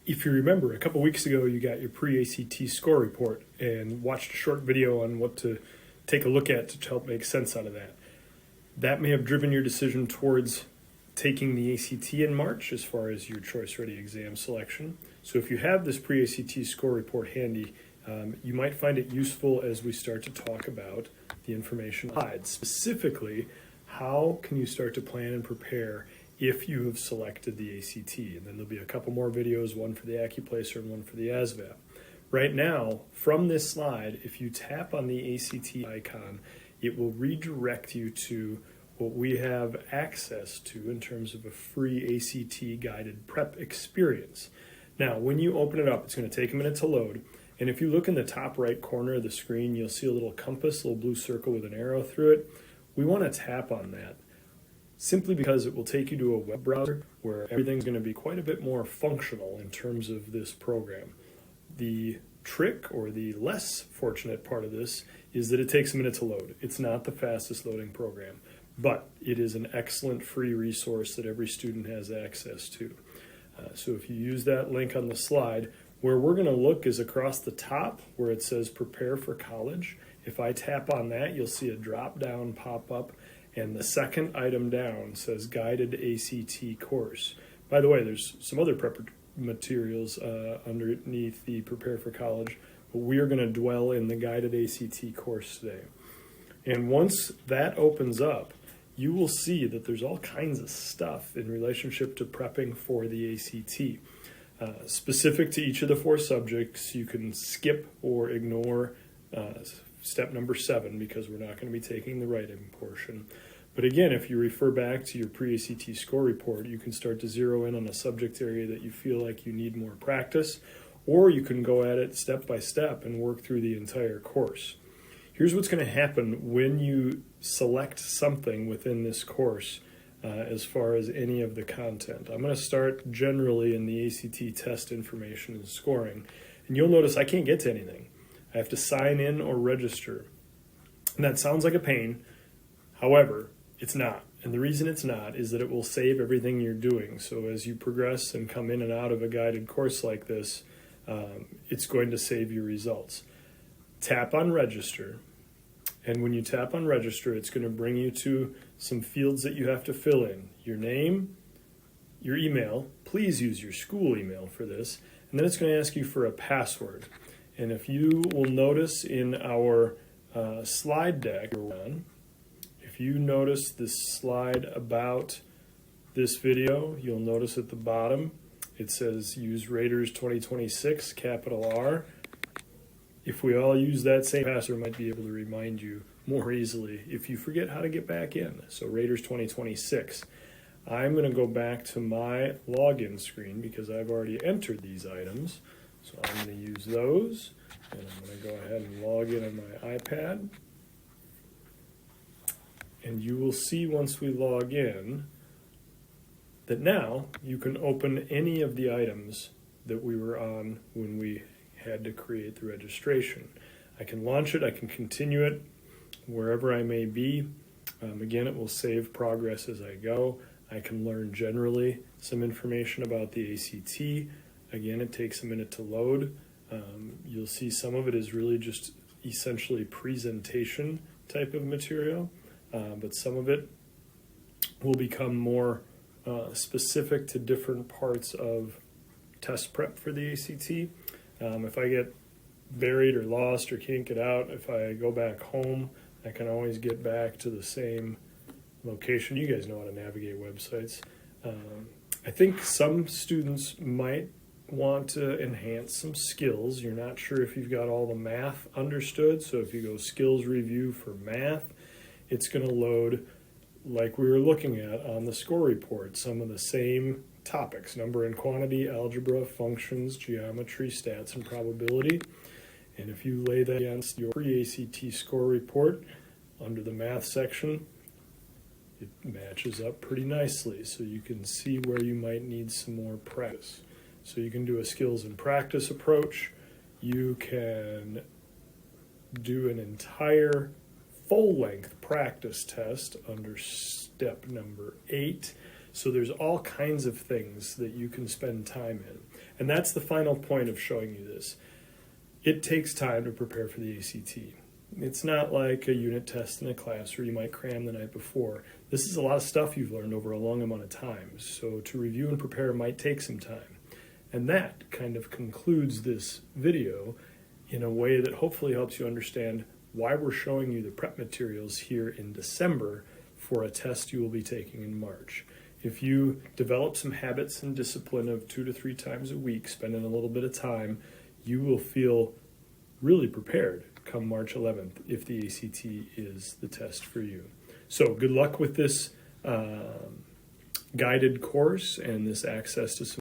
If you remember, a couple weeks ago, you got your pre-ACT score report and watched a short video on what to take a look at to help make sense out of that. That may have driven your decision towards taking the ACT in March as far as your Choice Ready exam selection. So if you have this pre-ACT score report handy, you might find it useful as we start to talk about the information slides. Specifically, how can you start to plan and prepare if you have selected the ACT? And then there'll be a couple more videos, one for the AccuPlacer and one for the ASVAB. Right now, from this slide, if you tap on the ACT icon, it will redirect you to what we have access to in terms of a free ACT guided prep experience. Now, when you open it up, it's going to take a minute to load. And if you look in the top right corner of the screen, you'll see a little compass, a little blue circle with an arrow through it. We want to tap on that simply because it will take you to a web browser where everything's going to be quite a bit more functional in terms of this program. The trick, or the less fortunate part of this, is that it takes a minute to load. It's not the fastest loading program, but it is an excellent free resource that every student has access to. So if you use that link on the slide, where we're going to look is across the top where it says Prepare for College. If I tap on that, you'll see a drop down pop up, and the second item down says Guided ACT Course. By the way, there's some other prep materials underneath the Prepare for College, but we are going to dwell in the Guided ACT Course today. And once that opens up, you will see that there's all kinds of stuff in relationship to prepping for the ACT. Specific to each of the 4 subjects, you can skip or ignore step number 7 because we're not going to be taking the writing portion. But again, if you refer back to your pre-ACT score report, you can start to zero in on a subject area that you feel like you need more practice, or you can go at it step by step and work through the entire course. Here's what's going to happen when you select something within this course as far as any of the content. I'm going to start generally in the ACT test information and scoring, and you'll notice I can't get to anything. I have to sign in or register. And that sounds like a pain. However, it's not. And the reason it's not is that it will save everything you're doing. So as you progress and come in and out of a guided course like this, it's going to save your results. Tap on register. And when you tap on register, it's going to bring you to some fields that you have to fill in. Your name, your email. Please use your school email for this. And then it's going to ask you for a password. And if you will notice in our slide deck, if you notice this slide about this video, you'll notice at the bottom it says use Raiders 2026, capital R. If we all use that same password, it might be able to remind you more easily if you forget how to get back in. So Raiders 2026. I'm going to go back to my login screen because I've already entered these items. So I'm going to use those, and I'm going to go ahead and log in on my iPad. And you will see once we log in that now you can open any of the items that we were on when we had to create the registration. I can launch it, I can continue it wherever I may be. Again, it will save progress as I go. I can learn generally some information about the ACT. Again, it takes a minute to load. You'll see some of it is really just essentially presentation type of material, but some of it will become more specific to different parts of test prep for the ACT. If I get buried or lost or can't get out, if I go back home, I can always get back to the same location. You guys know how to navigate websites. I think some students might want to enhance some skills. You're not sure if you've got all the math understood, so if you go skills review for math, it's going to load, like we were looking at on the score report, some of the same topics: number and quantity, algebra, functions, geometry, stats, and probability. And if you lay that against your pre-ACT score report under the math section, it matches up pretty nicely, so you can see where you might need some more practice. So you can do a skills and practice approach. You can do an entire full-length practice test under step number 8. So there's all kinds of things that you can spend time in. And that's the final point of showing you this. It takes time to prepare for the ACT. It's not like a unit test in a class where you might cram the night before. This is a lot of stuff you've learned over a long amount of time, so to review and prepare might take some time. And that kind of concludes this video in a way that hopefully helps you understand why we're showing you the prep materials here in December for a test you will be taking in March. If you develop some habits and discipline of 2 to 3 times a week, spending a little bit of time, you will feel really prepared come March 11th if the ACT is the test for you. So good luck with this guided course and this access to some